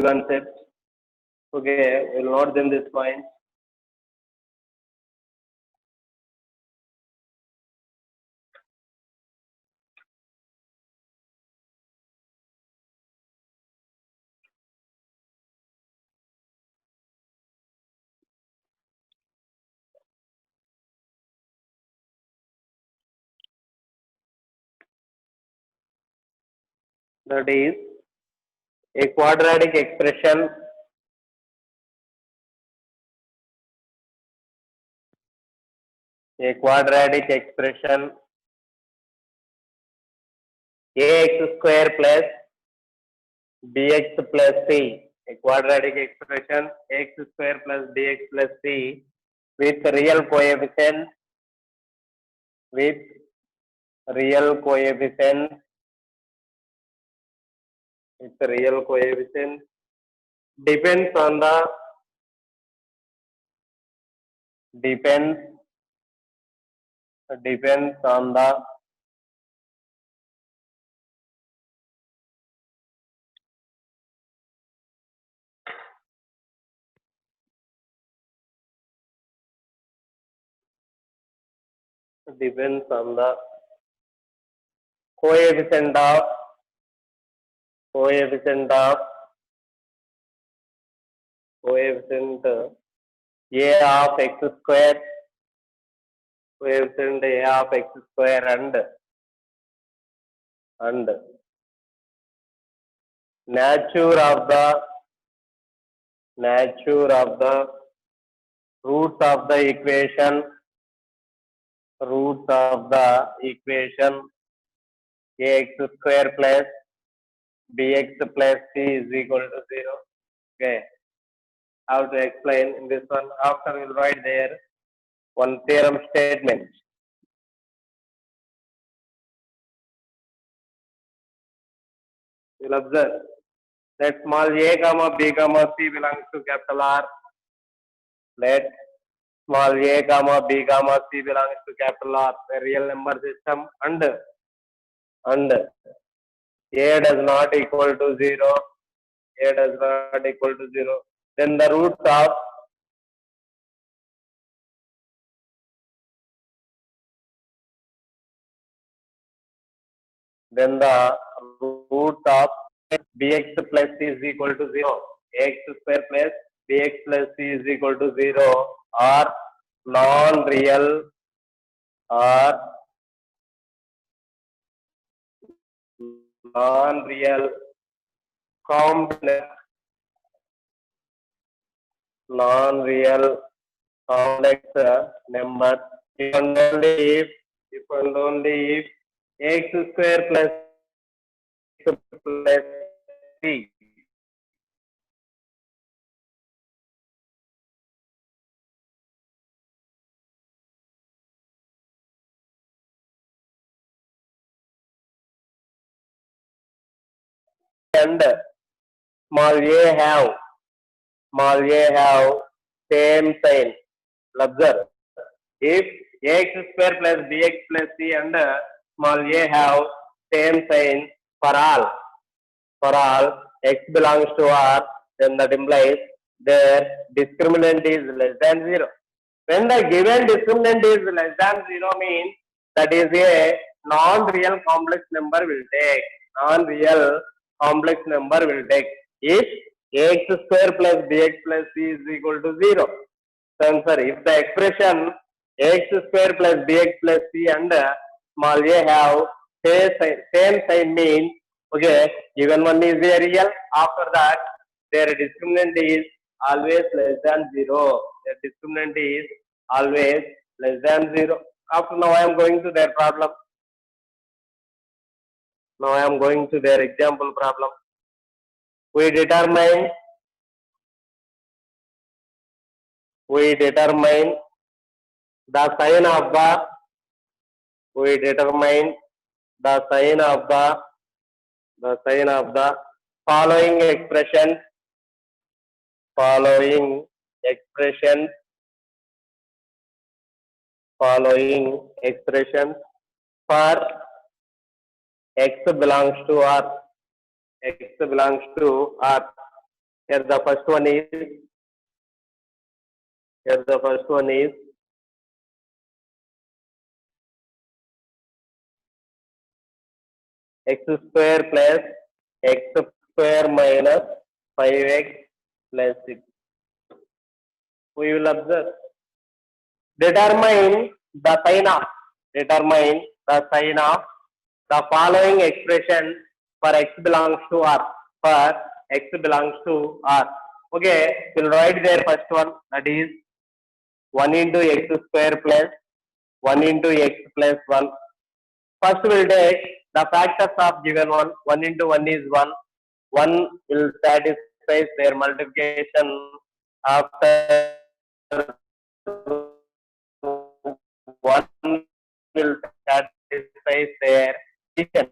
concepts. Okay, we'll note them this point. That is a quadratic expression ax square plus bx plus c. A quadratic expression x square plus bx plus c with real coefficient depends on the depends on the coefficient of a of x square, coefficient a of x square and nature of the roots of the equation ax square plus bx plus c is equal to 0. Okay, how to explain in this one? After we'll write there one theorem statement. You'll observe that small a comma b comma c belongs to capital R. Let small a comma b comma c belongs to capital R, a real number system, and a does not equal to 0. Then the roots of bx plus c is equal to 0. X square plus bx plus c is equal to 0 are non-real complex numbers if and only if x square plus c and small a have same sign. Observe, if x square plus bx plus c and small a have same sign for all x belongs to R, then that implies their discriminant is less than 0. When the given discriminant is less than 0 means that is a non-real complex number will take. If ax square plus bx plus c is equal to 0. So answer, if the expression ax square plus bx plus c and small a have same sign means, okay, given one is a real, after that their discriminant is always less than 0. Their discriminant is always less than 0. After now I am going to their problem. Now I am going to their example problem. We determine the sign of the following expressions for x belongs to R. Here the first one is x square plus x square minus 5x plus 6. We will observe. Determine the sign of the following expression for x belongs to R. For x belongs to R. Okay, we'll write there first one, that is 1 into x square plus 1 into x plus 1. First we'll take the factors of given one. 1 into 1 is 1. 1 will satisfy their multiplication after 1 will satisfy their condition.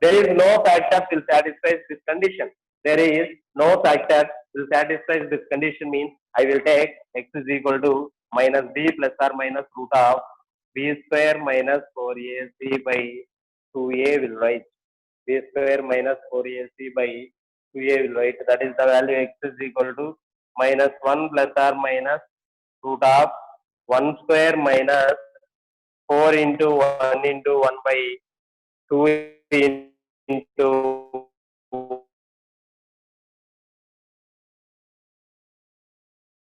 There is no factor will satisfy this condition. There is no factor will satisfy this condition means I will take x is equal to minus b plus or minus root of b square minus 4ac by 2a will write. B square minus 4ac by 2a will write. That is the value x is equal to minus 1 plus or minus root of 1 square minus 4 into 1 into 1 by 2 into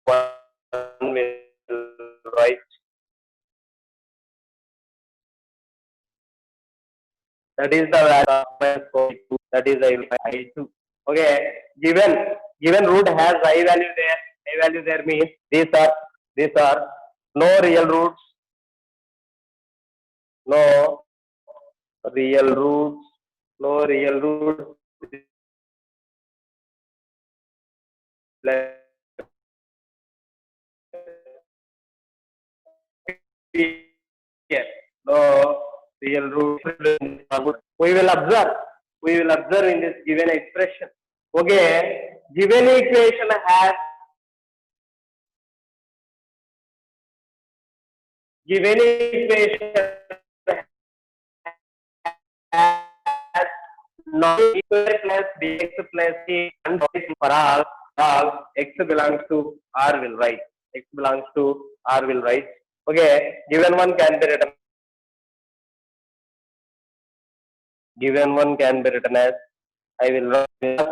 1 will write. That is the value of minus 42. That is I2. Okay, given root has I value there. I value there means these are no real roots. No real roots. No real roots. Here. No real roots. We will observe in this given expression. Okay, given equation has not square plus bx plus c and for all x belongs to R will write. X belongs to R will write. Okay, given one can be written. Given one can be written as I will write. The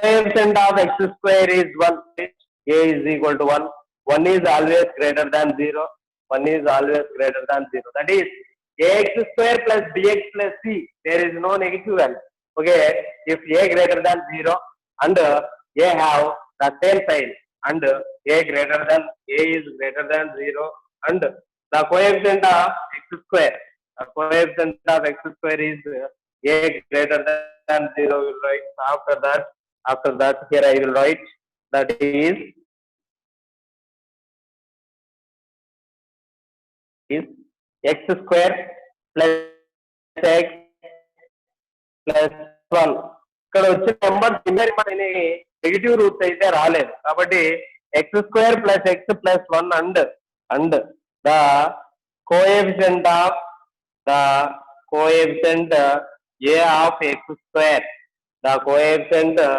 coefficient of x square is 1. A is equal to 1. 1 is always greater than 0. 1 is always greater than 0. That is ax square plus bx plus c. There is no negative value. Okay, if a greater than 0 and a have the same sign and a is greater than 0 and the coefficient of x square. The coefficient of x square is a greater than 0 will write. After that here I will write that is x square plus x plus 1. ఇక్కడ వచ్చిన number negative roots అయితే రాలేదు కాబట్టి x square plus x plus 1 and the coefficient a of x square. The coefficient a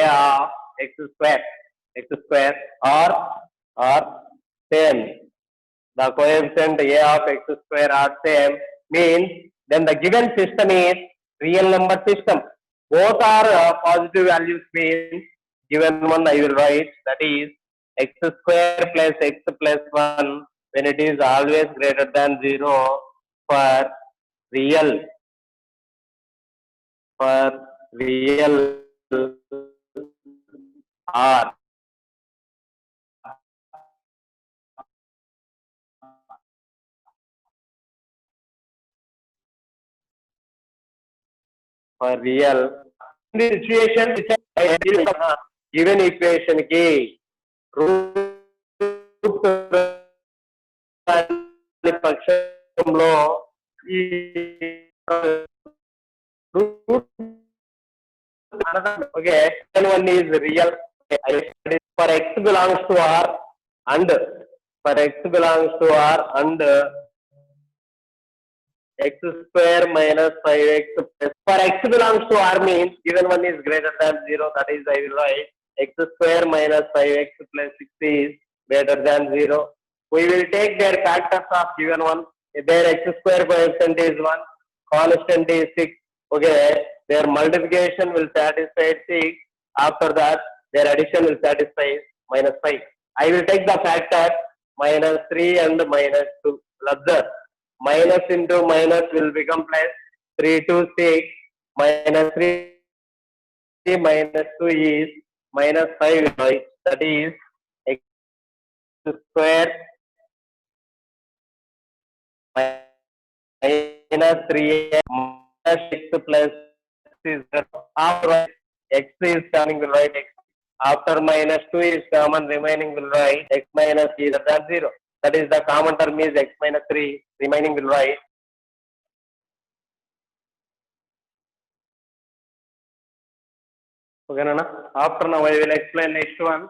of x square are same. The coefficient a of x square are same means then the given system is real number system. Both are positive values means given one I will write that is x square plus x plus 1 when it is always greater than 0 for real R. For real in this situation given equation ki పక్షంలో ఈ okay one is real for x belongs to R and x square minus 5x plus for x belongs to R means given one is greater than 0 that is I will write x square minus 5x plus 6 is greater than 0. We will take their factors of given one. Their x square coefficient is 1, constant is 6. Okay, their multiplication will satisfy 6. After that, their addition will satisfy minus 5. I will take the factor minus 3 and minus 2. Observe, minus into minus will become plus. 3 to 6 minus 3 minus 2 is minus 5, right? That is x square minus 3x minus 6 plus is 0. After x is coming, will write x. After minus 2 is common, remaining will write x minus is greater than 0. That is the common term is x minus 3, remaining will write. Okay, Nana? After now I will explain next one.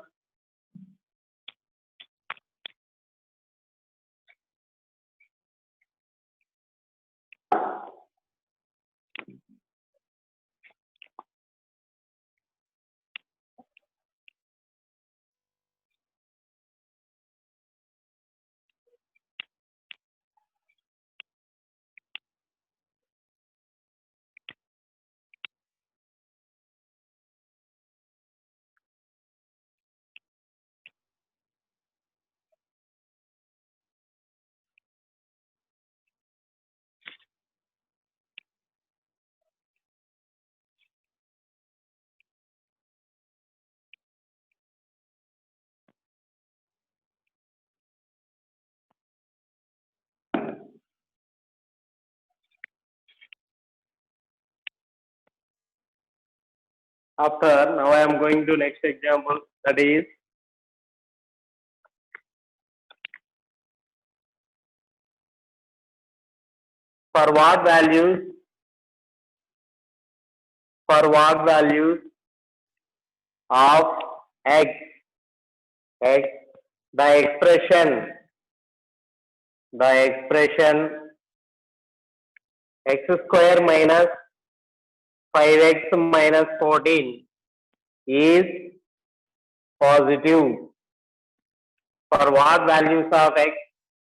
After now I am going to next example, that is for what values of x the expression x square minus 5x minus 14 is positive. For what values of x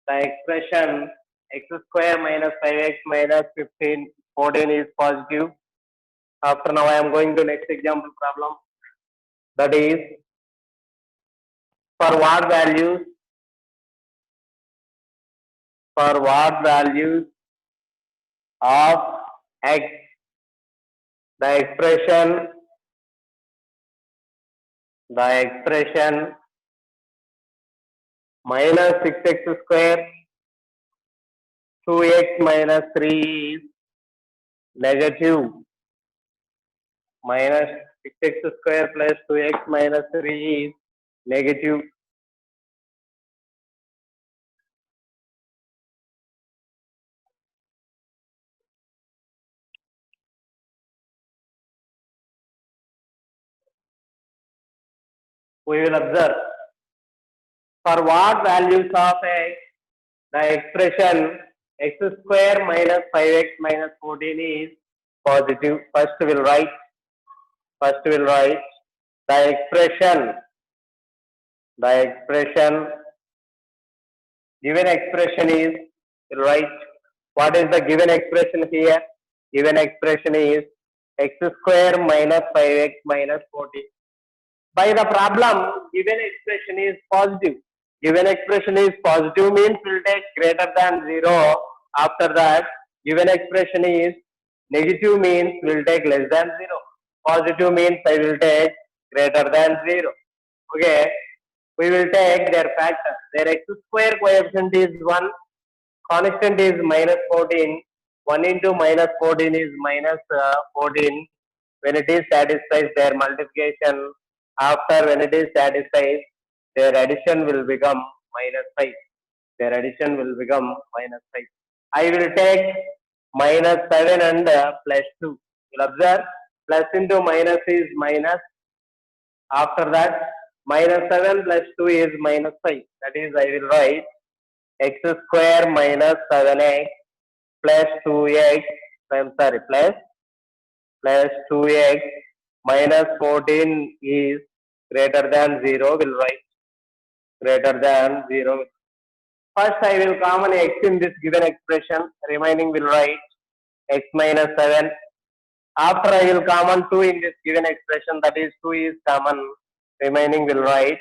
the expression x square minus 5x minus 14 is positive. After now I am going to next example problem, that is for what values of x the expression minus 6x square 2x minus 3 is negative. Minus 6x square plus 2x minus 3 is negative. We will observe for what values of x the expression x square minus 5x minus 14 is positive. First we will write the expression given expression is, we'll write what is the given expression here. Given expression is x square minus 5x minus 14. By the problem, given expression is positive. Given expression is positive means we'll take greater than 0. After that, given expression is negative means we'll take less than 0. Positive means I will take greater than 0. Okay, we will take their factor. Their x square coefficient is 1, constant is minus 14. 1 into minus 14 is minus 14. When it is satisfies their multiplication, after when it is satisfied, their addition will become minus 5. Their addition will become minus 5. I will take minus 7 and plus 2. You'll observe plus into minus is minus. After that, minus 7 plus 2 is minus 5. That is, I will write x square minus 7x plus 2x. Plus 2x minus 14 is greater than 0 will write greater than 0. First I will common x in this given expression, remaining will write x minus 7. After I will common 2 in this given expression, that is 2 is common, remaining will write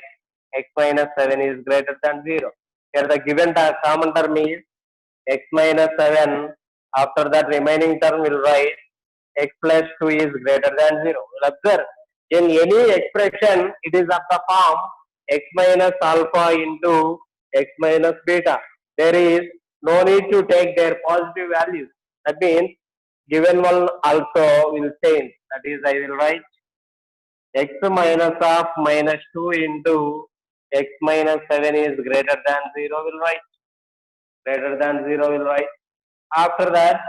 x minus 7 is greater than 0. Here the given common term is x minus 7. After that remaining term will write x plus 2 is greater than 0. We'll observe in any expression it is of the form x minus alpha into x minus beta. There is no need to take their positive values. That means given one also will change. That is I will write x minus of minus 2 into x minus 7 is greater than 0 will write. Greater than 0 will write. After that,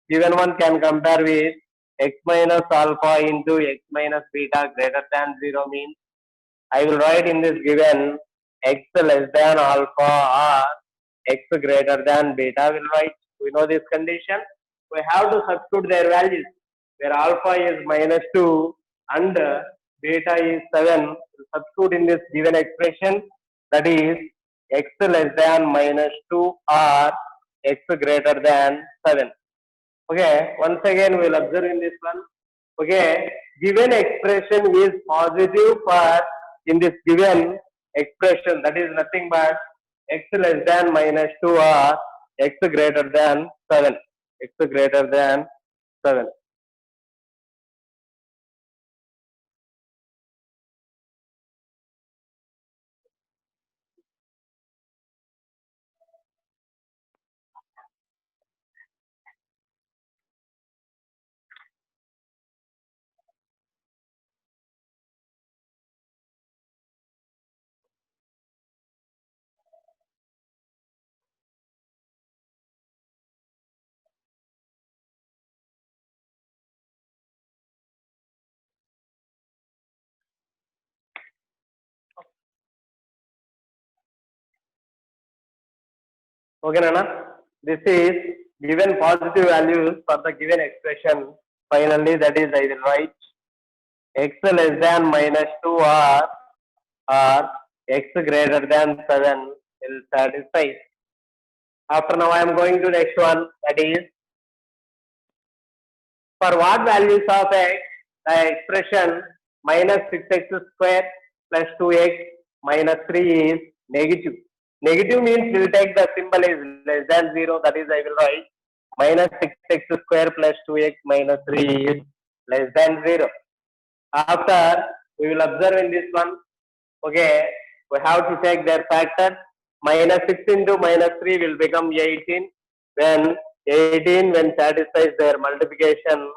given one can compare with x minus alpha into x minus beta greater than 0 means I will write in this given x less than alpha or x greater than beta will write. We know this condition. We have to substitute their values. Where alpha is minus 2 and beta is 7. Substitute in this given expression, that is x less than minus 2 or x greater than 7. Okay, once again we will observe in this one. Okay, given expression is positive for in this given expression, that is nothing but x less than minus 2 or x greater than 7. X greater than 7. Okay, Nana. This is given positive values for the given expression. Finally, that is I will write x less than minus 2 or x greater than 7 will satisfy. After now I am going to next one, that is for what values of x the expression minus 6x square plus 2x minus 3 is negative. Negative means we will take the symbol is less than 0, that is I will write minus 6x square plus 2x minus 3 is less than 0. After we will observe in this one, okay, we have to take their factor. Minus 6 into minus 3 will become 18. When 18 when satisfies their multiplication,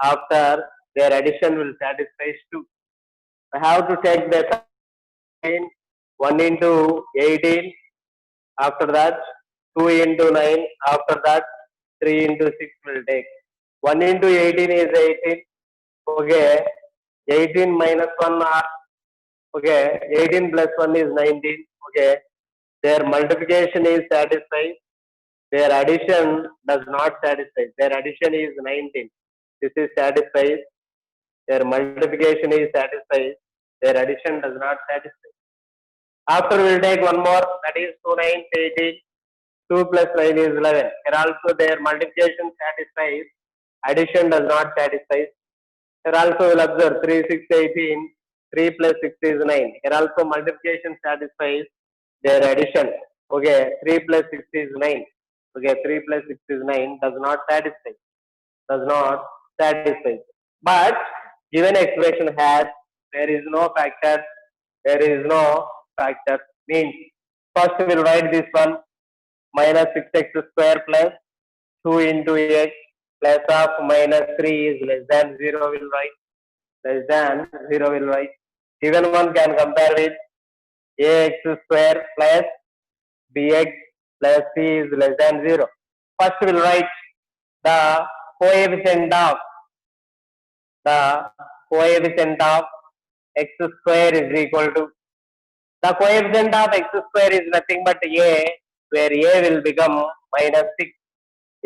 after their addition will satisfy 2. We have to take the 1 into 18. After that 2 into 9. After that 3 into 6 will take. 1 into 18 is 18. Okay. 18 minus 1 are, okay, 18 plus 1 is 19. Okay, their multiplication is satisfied, their addition does not satisfy. Their addition is 19. This is satisfied. Their multiplication is satisfied. Their addition does not satisfy. After we will take one more, that is 2 9 18. 2 plus 9 is 11. Here also their multiplication satisfies. Addition does not satisfy. Here also we'll observe 3 6 18. 3 plus 6 is 9. Here also multiplication satisfies their addition. Okay, 3 plus 6 is 9. Okay, 3 plus 6 is 9. Does not satisfy. Does not satisfy. But given expression has, there is no factor. There is no factor. Means first we will write this one minus 6x square plus 2 into x plus of minus 3 is less than 0 will write. Less than 0 will write. Given one can compare with ax square plus bx plus c is less than 0. First we will write the coefficient of x square is equal to, the coefficient of x square is nothing but a, where a will become minus 6.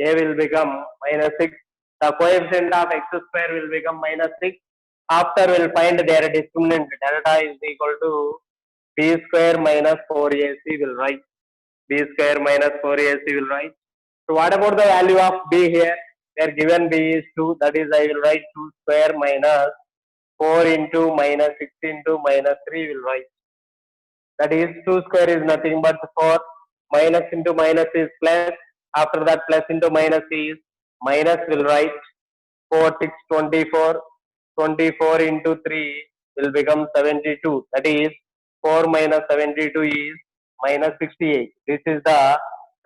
A will become minus 6. The coefficient of x square will become minus 6. After we'll find their discriminant delta is equal to b square minus 4ac will write. B square minus 4ac will write. So what about the value of b here? They are given b is 2. That is I will write 2 square minus 4 into minus 6 into minus 3 will write. That is 2 square is nothing but 4. Minus into minus is plus. After that plus into minus is minus will write 4 6 24. 24 into 3 will become 72. That is 4 minus 72 is minus 68. This is the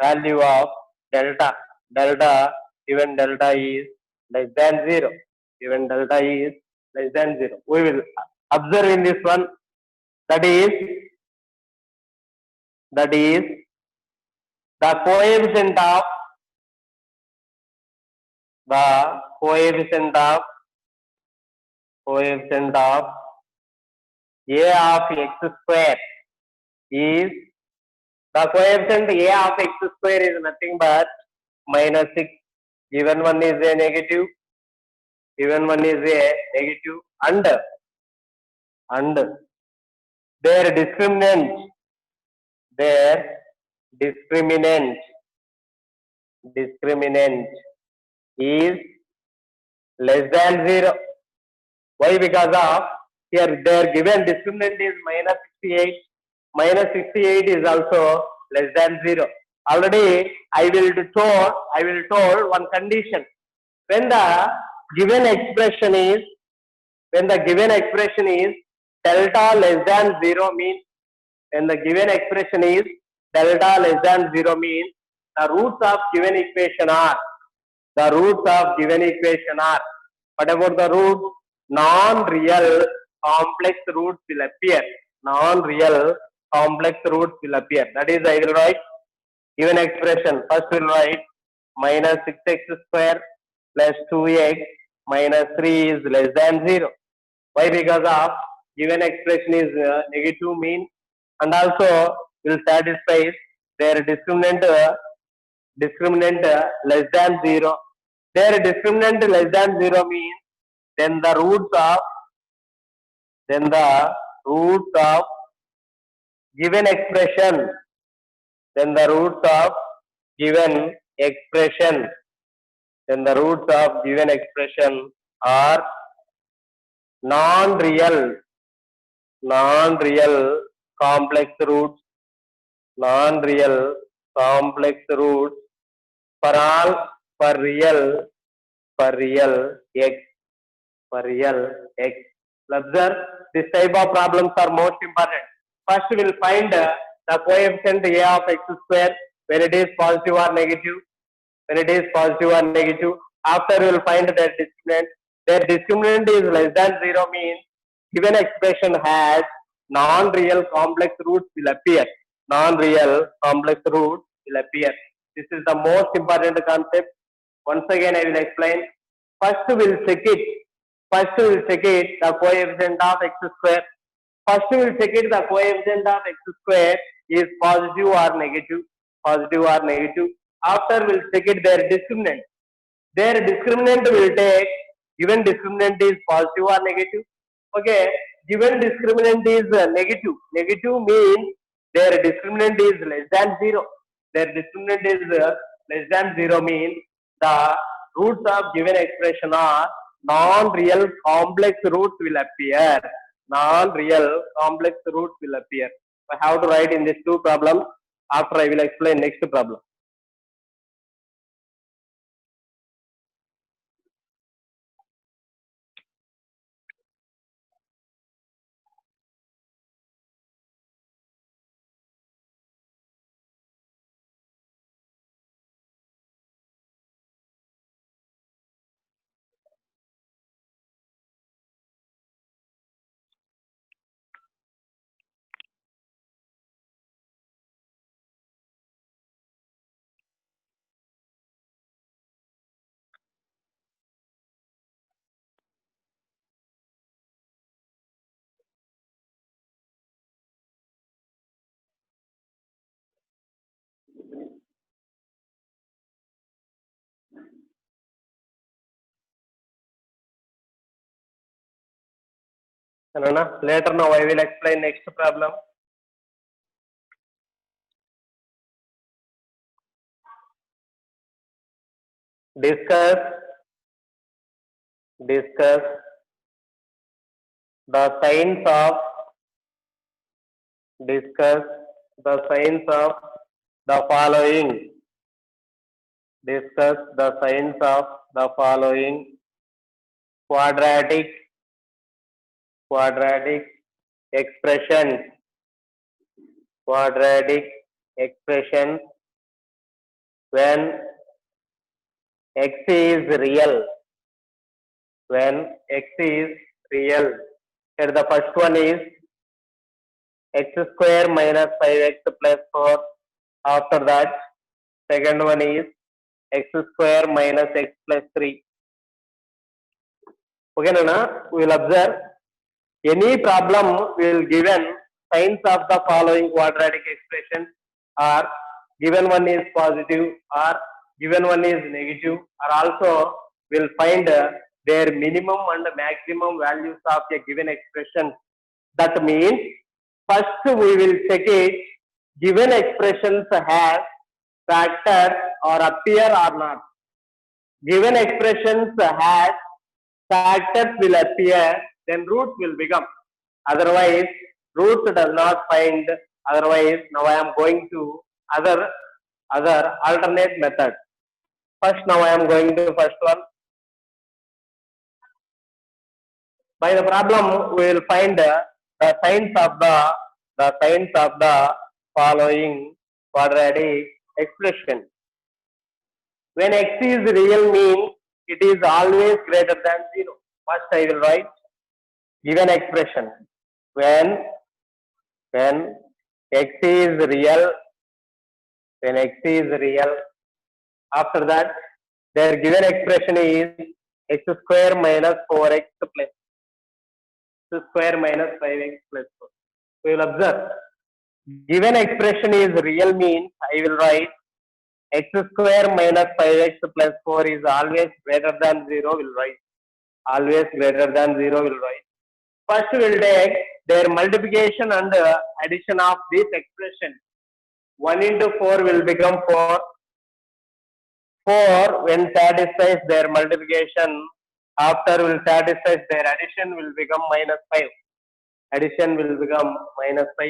value of delta. Delta, even delta is less than 0. Even delta is less than 0. We will observe in this one. That is the coefficient of the coefficient of coefficient of a of x square is the coefficient a of x square is nothing but minus 6. Given one is a negative. Given one is a negative and their discriminant their discriminant discriminant is less than 0. Why? Because of here their given discriminant is minus 68. Minus 68 is also less than 0. Already I will told one condition. When the given expression is delta less than 0 means when the given expression is delta less than 0 means the roots of given equation are what about the roots? Non-real complex roots will appear. Non-real complex roots will appear. That is, I will write given expression. First we will write minus 6x square plus 2x minus 3 is less than 0. Why? Because of given expression is negative mean and also will satisfy their discriminant less than 0. Their discriminant less than 0 means then the roots of given expression then the roots of given expression are non-real complex roots for all for real x. Observe, this type of problems are most important. First we will find the coefficient a of x square when it is positive or negative. After we will find their discriminant. Their discriminant is less than 0 means given expression has non-real complex roots will appear. This is the most important concept. Once again I will explain. First we will check it the coefficient of x square. First we will check it the coefficient of x square is positive or negative. After we will check it their discriminant. Their discriminant will take given discriminant is positive or negative. Okay, given discriminant is negative. Negative means their discriminant is less than 0. Their discriminant is less than 0 means the roots of given expression are non-real complex roots will appear. I have to write in these two problems. After I will explain next problem. Later now I will explain next problem. Discuss the signs of the following. Discuss the signs of the following: quadratic expressions, when x is real. Here the first one is x square minus 5x plus 4. After that, second one is x square minus x plus 3. Okay, Nana? We will observe any problem will given signs of the following quadratic expressions, or given one is positive, or given one is negative, or also will find their minimum and maximum values of a given expression. That means first we will check it, given expressions have factors or appear or not. Given expressions has factors will appear, then roots will become. Otherwise, roots does not find. Otherwise, now I am going to other alternate method. First, now I am going to first one. By the problem, we will find the signs of the following quadratic expression. When x is real means it is always greater than 0. First I will write given expression. When x is real, after that their given expression is x square minus 4x plus square minus 5x plus 4. We will observe given expression is real means I will write x square minus 5x plus 4 is always greater than 0 will write. Always greater than 0 will write. First we will take their multiplication and addition of this expression. 1 into 4 will become 4. 4 when satisfies their multiplication, after will satisfies their addition will become minus 5. Addition will become minus 5.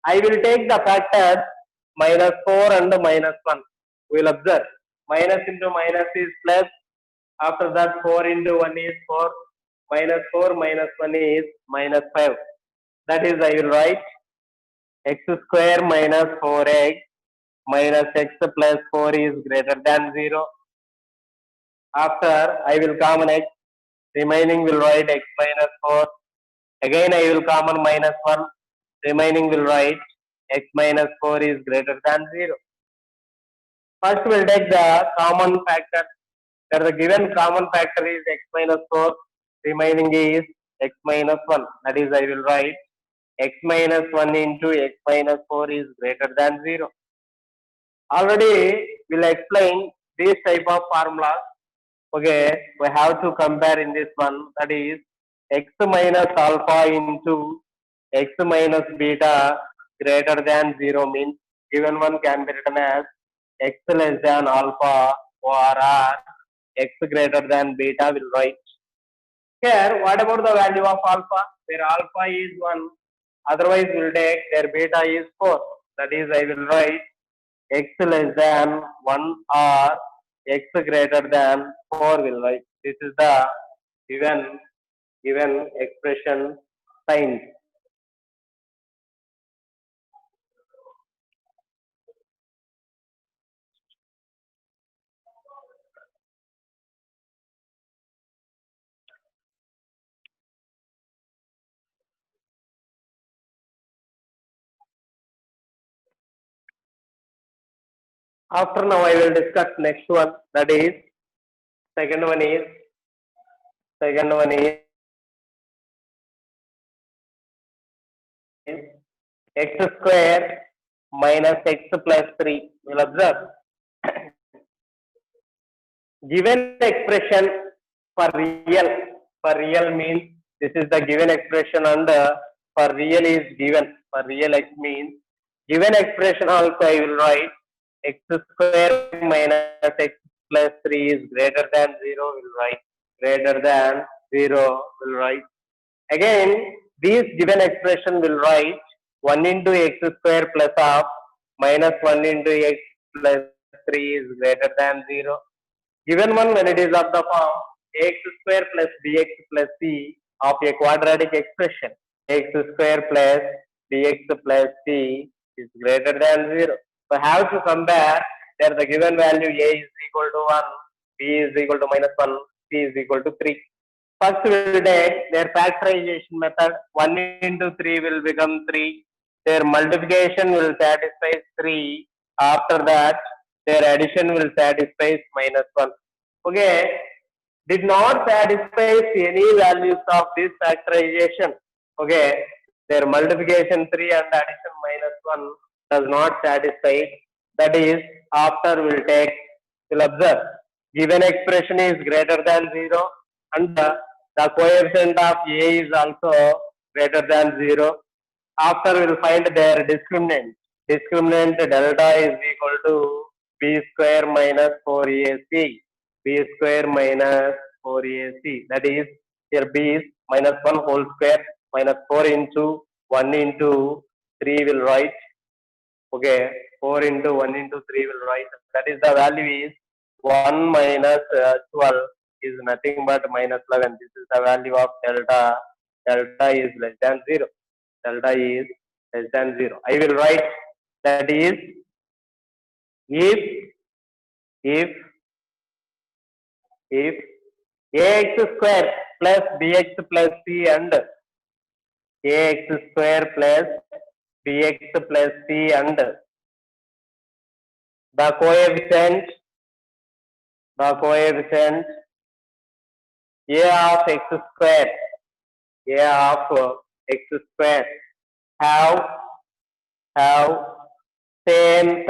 I will take the factors minus 4 and minus 1. We will observe minus into minus is plus. After that 4 into 1 is 4. Minus 4 minus 1 is minus 5. That is I will write x square minus 4x minus x plus 4 is greater than 0. After I will common x. Remaining will write x minus 4. Again I will common minus 1. Remaining will write x minus 4 is greater than 0. First we will take the common factor. There the given common factor is x minus 4. Remaining is x minus 1. That is I will write x minus 1 into x minus 4 is greater than 0. Already we will explain this type of formula. Okay, we have to compare in this one. That is x minus alpha into x minus beta greater than 0 means given one can be written as x less than alpha or x greater than beta will write. Here, what about the value of alpha? Where alpha is 1, otherwise we will take their beta is 4. That is I will write x less than 1 or x greater than 4 will write. This is the given expression signs. After now I will discuss next one. That is second one is x square minus x plus 3. We will observe given expression for real means This is the given expression, and for real is given. For real x means given expression also I will write x square minus x plus 3 is greater than 0 will write greater than 0 will write. Again, these given expression will write 1 into x square plus half minus 1 into x plus 3 is greater than 0. Given one when it is of the form x square plus bx plus c of a quadratic expression, x square plus bx plus c is greater than 0. So have to compare there the given value a is equal to 1, b is equal to minus 1, c is equal to 3. First we will take their factorization method. 1 into 3 will become 3. Their multiplication will satisfy 3. After that, their addition will satisfy minus 1. Okay, did not satisfy any values of this factorization. Okay, their multiplication 3 and addition minus 1 does not satisfy. That is, after we'll observe given expression is greater than 0 and the coefficient of a is also greater than 0. After we'll find their discriminant. Discriminant delta is equal to b square minus 4ac. B square minus 4ac. That is, here b is minus 1 whole square minus 4 into 1 into 3 will write. Okay, 4 into 1 into 3 will write. That is the value is 1 minus 12 is nothing but minus 11. This is the value of delta. Delta is less than 0. Delta is less than 0. I will write that is if if if ax square plus bx plus c and ax square plus bx plus c and the coefficient a of x square have have same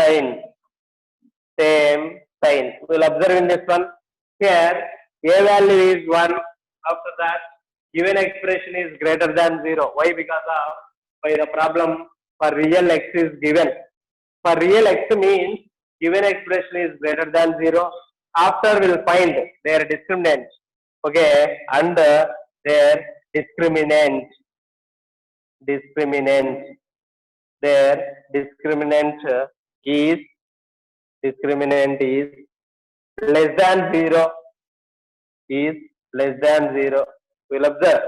sign. We'll observe in this one. Here a value is 1. After that, given expression is greater than 0. Why? Because of by the problem for real x is given. For real x means given expression is greater than 0. After we'll find their discriminant. Okay, and their discriminant. Their discriminant is less than 0. Is less than 0. We'll observe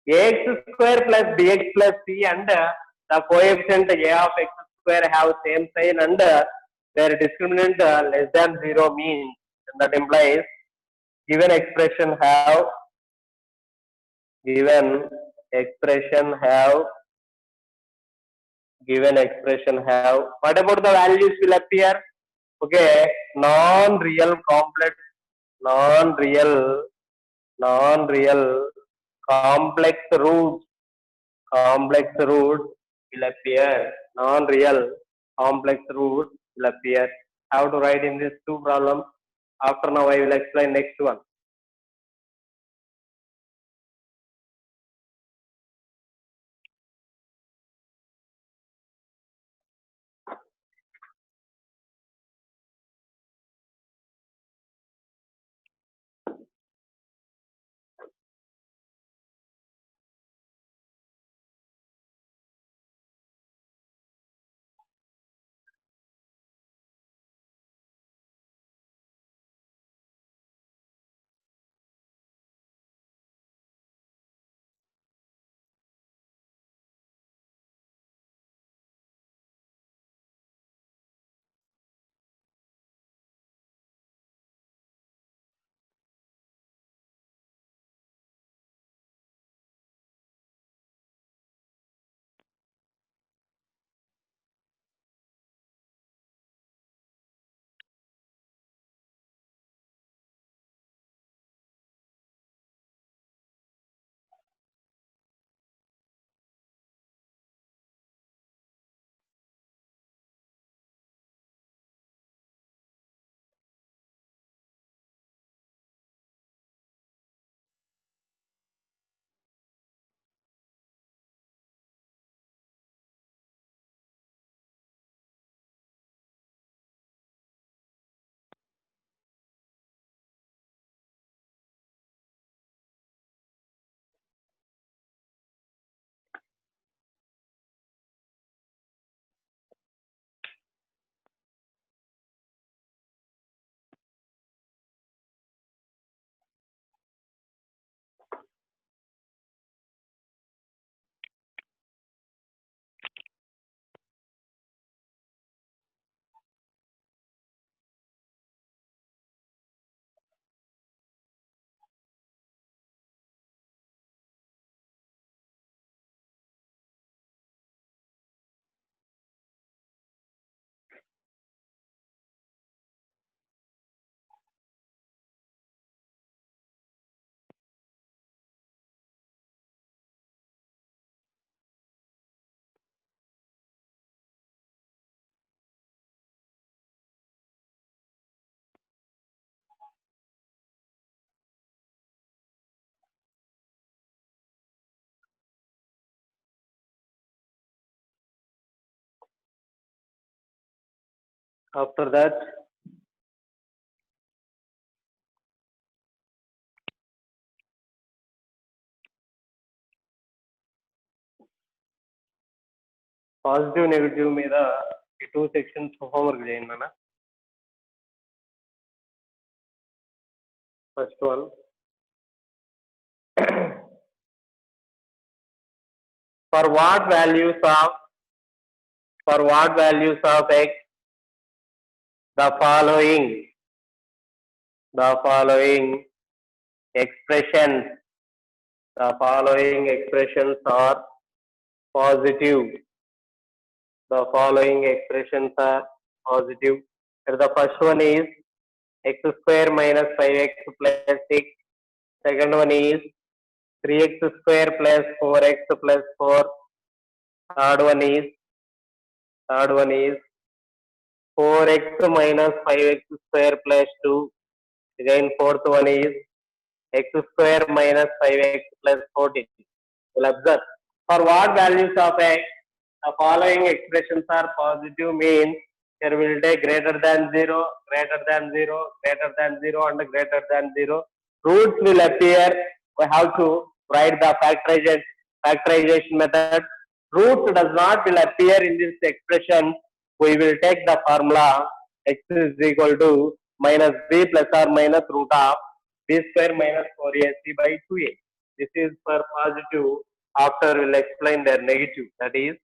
ax square plus bx plus c and the coefficient a of x square have same sign and their discriminant less than 0 means that implies given expression have what about the values will appear? Okay, non-real complex complex roots will appear. Non-real complex roots will appear. How to write in these two problems? After now I will explain next one. After that, positive negative మీద ఈ 2 sections homework చేయండి నాన్న. First one. For what values of x the following expressions are positive. The following expressions are positive. The first one is x square minus 5x plus 6. Second one is 3x square plus 4x plus 4. Third one is 4x minus 5x square plus 2. Again, fourth one is x square minus 5x plus 14. We'll observe. For what values of x the following expressions are positive means here we will take greater than 0, greater than 0, greater than 0 and greater than 0. Roots will appear. We have to write the factorization method. Root does not will appear in this expression. We will take the formula x is equal to minus b plus or minus root of b square minus 4ac by 2a. This is for positive. After we will explain their negative. That is,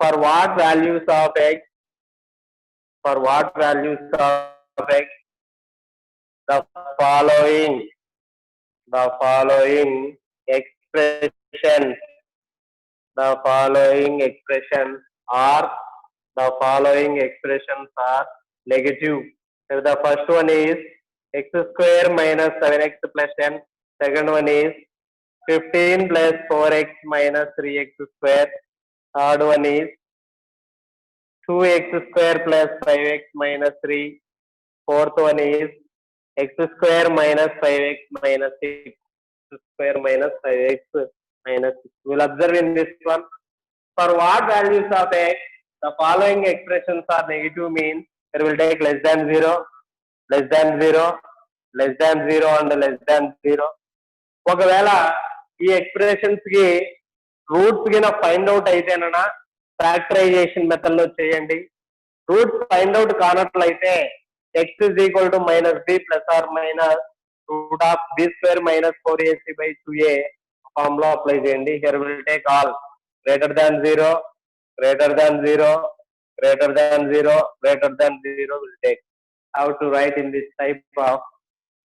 for what values of x the following expressions are negative. So the first one is x square minus 7x plus 10. Second one is 15 plus 4x minus 3x square. Third one is 2x square plus 5x minus 3. Fourth one is x square minus 5x minus 6 square minus 5x minus 6. We will observe in this one. For what values of x the following expressions are negative means we will take less than 0, less than 0, less than 0 and less than 0. ఒకవేళ ఈ expressions కి roots కింద find out అయితేనన్నా factorization method లో చేయండి. Roots find out కానట్లయితే x is equal to minus b plus or minus root of b square minus 4ac by 2a formula apply చేయండి. Here we will take all greater than 0, greater than 0, greater than 0, greater than 0 will take. How to write in this type of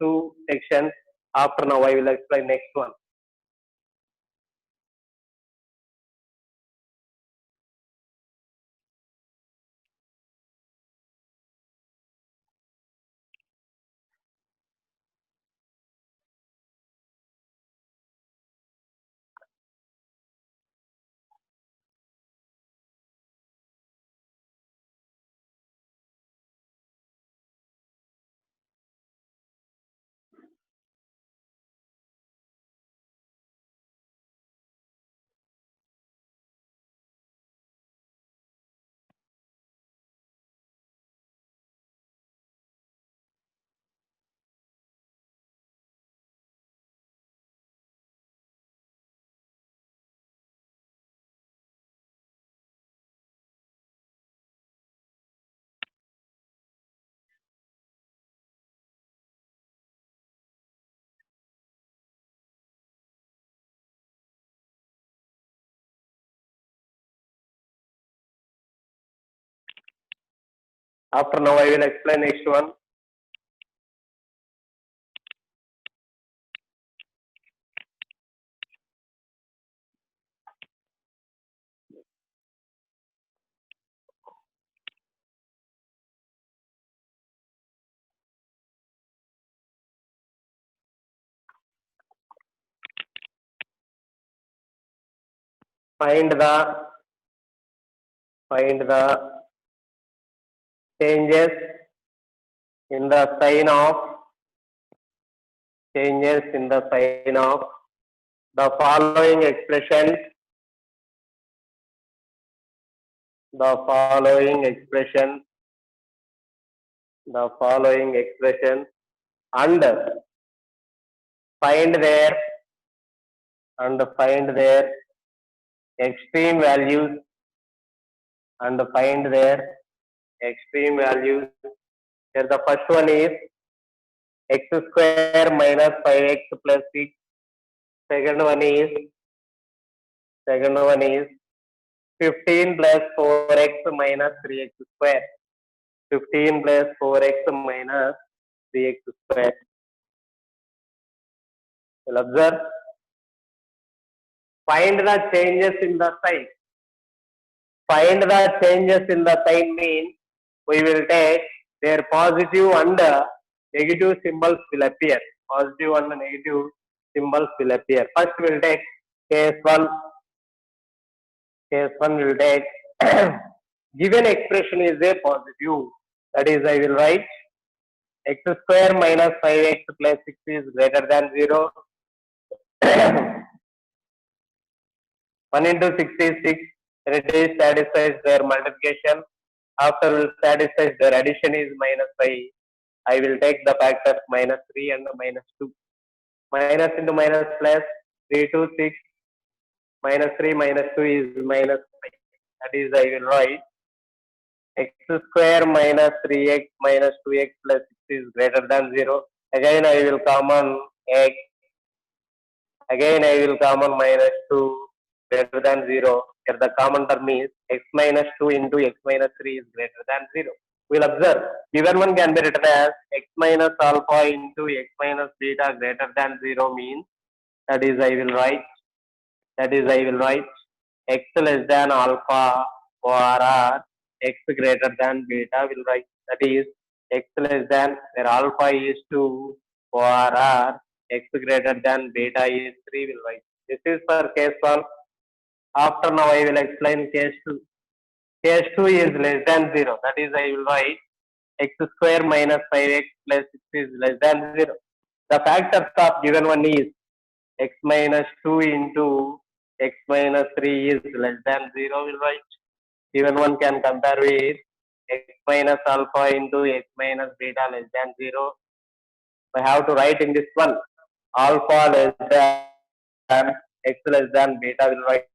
2 sections. After now I will explain next one. After now I will explain next one. Find the changes in the sign of the following expressions the following expression, and find their extreme values and find their extreme values. Here the first one is x square minus 5x plus 6. Second one is 15 plus 4x minus 3x square. 15 plus 4x minus 3x square. You'll observe. Find the changes in the sign. Find the changes in the sign means we will take their positive and negative symbols will appear. Positive and negative symbols will appear. First we will take case 1. Case 1 will take given expression is a positive. That is, I will write x square minus 5x plus 6 is greater than 0. 1 into 6 is 6. And it is satisfies their multiplication. After will satisfies their addition is minus 5. I will take the factors minus 3 and minus 2. Minus into minus plus 3 to 6. Minus 3 minus 2 is minus 5. That is, I will write x square minus 3x minus 2x plus 6 is greater than 0. Again, I will common x. Again, I will common minus 2 greater than 0. Here the common term is x minus 2 into x minus 3 is greater than 0. We'll observe. Given one can be written as x minus alpha into x minus beta greater than 0 means, that is, I will write x less than alpha or x greater than beta will write. That is, x less than where alpha is 2 or x greater than beta is 3 will write. This is for case 1. After now I will explain case 2. Case 2 is less than 0. That is, I will write x square minus 5x plus 6 is less than 0. The factors of given one is x minus 2 into x minus 3 is less than 0 will write. Given one can compare with x minus alpha into x minus beta less than 0. I have to write in this one alpha less than x less than beta will write.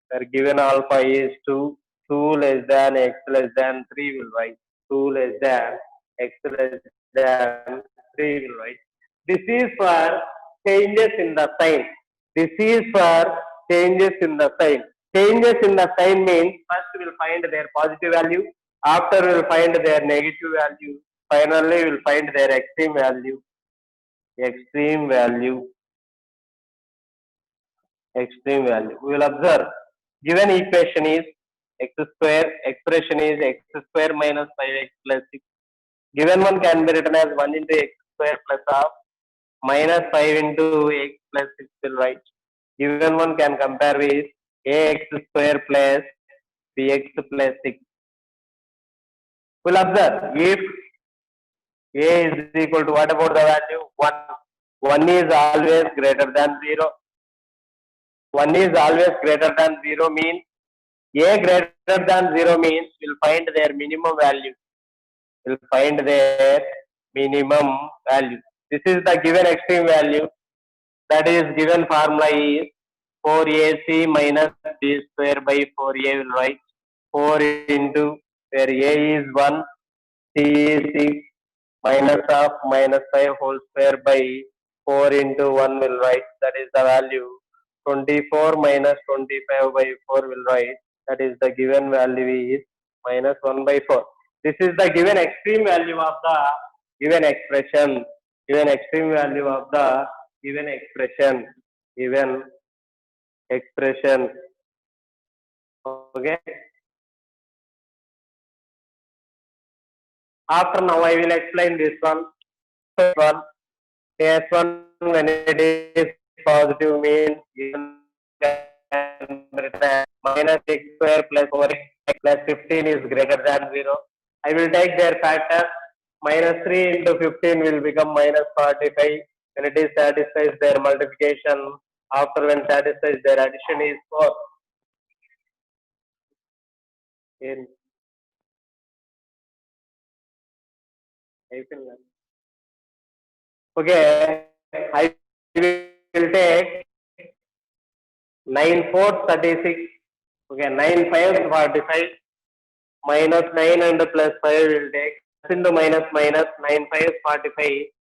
Where given alpha is 2, 2 less than x less than 3 will write. 2 less than x less than 3 will write. This is for changes in the sign. This is for changes in the sign. Changes in the sign means first we will find their positive value. After we will find their negative value. Finally we will find their extreme value. Extreme value. We will observe. Given equation is x square. Expression is x square minus 5x plus 6. Given one can be written as 1 into x square plus half minus 5 into x plus 6 will write. Given one can compare with ax square plus bx plus 6. We'll observe if a is equal to what about the value? 1. 1 is always greater than 0. 1 is always greater than 0 means a greater than 0 means we'll find their minimum value. This is the given extreme value. That is, given formula is 4ac minus b square by 4a will write 4 into where a is 1, c is 6, minus of minus 5 whole square by 4 into 1 will write. That is the value. 24 minus 25 by 4 will write. That is the given value is minus 1 by 4. This is the given extreme value of the given expression. Given extreme value of the given expression. Okay. After now I will explain this one. First one. Case 1 when it is positive means minus x square plus 4x plus 15 is greater than 0. I will take their factor. Minus 3 into 15 will become minus 45. When it is satisfies their multiplication. After when satisfies their addition is 4. ఏం అయిపోయిందా? Okay, I will take 9 4 36. Okay, 9 5 45 minus 9 and plus 5 will take into minus minus 9 5 45